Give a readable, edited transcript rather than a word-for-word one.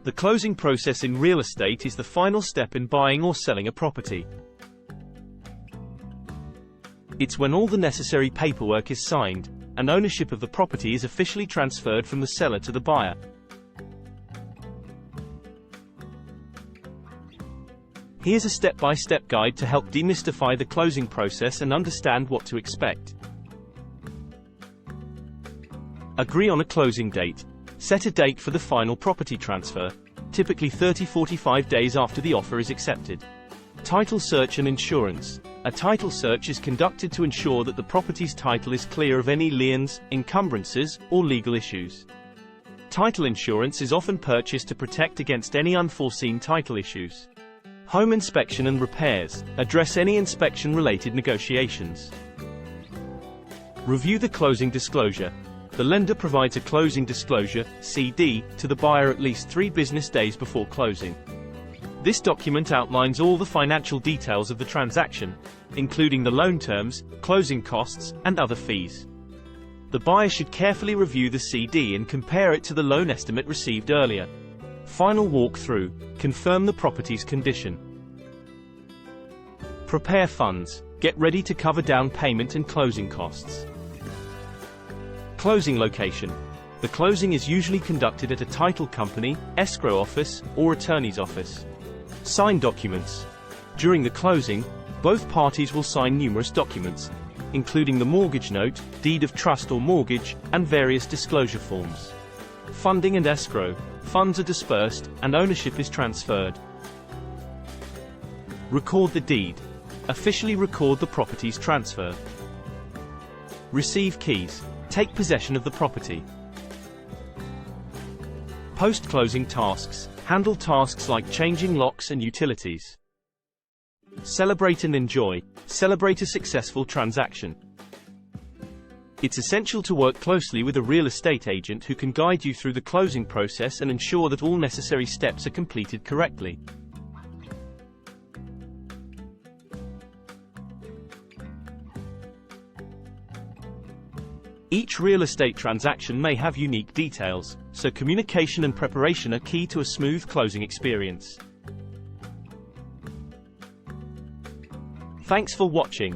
The closing process in real estate is the final step in buying or selling a property. It's when all the necessary paperwork is signed, and ownership of the property is officially transferred from the seller to the buyer. Here's a step-by-step guide to help demystify the closing process and understand what to expect. Agree on a closing date. Set a date for the final property transfer, typically 30-45 days after the offer is accepted. Title search and insurance. A title search is conducted to ensure that the property's title is clear of any liens, encumbrances, or legal issues. Title insurance is often purchased to protect against any unforeseen title issues. Home inspection and repairs. Address any inspection-related negotiations. Review the closing disclosure. The lender provides a closing disclosure, CD, to the buyer at least 3 business days before closing. This document outlines all the financial details of the transaction, including the loan terms, closing costs, and other fees. The buyer should carefully review the CD and compare it to the loan estimate received earlier. Final walkthrough. Confirm the property's condition. Prepare funds. Get ready to cover down payment and closing costs. Closing location. The closing is usually conducted at a title company, escrow office, or attorney's office. Sign documents. During the closing, both parties will sign numerous documents, including the mortgage note, deed of trust or mortgage, and various disclosure forms. Funding and escrow. Funds are dispersed, and ownership is transferred. Record the deed. Officially record the property's transfer. Receive keys. Take possession of the property. Post-closing tasks. Handle tasks like changing locks and utilities. Celebrate and enjoy. Celebrate a successful transaction. It's essential to work closely with a real estate agent who can guide you through the closing process and ensure that all necessary steps are completed correctly. Each real estate transaction may have unique details, so communication and preparation are key to a smooth closing experience. Thanks for watching.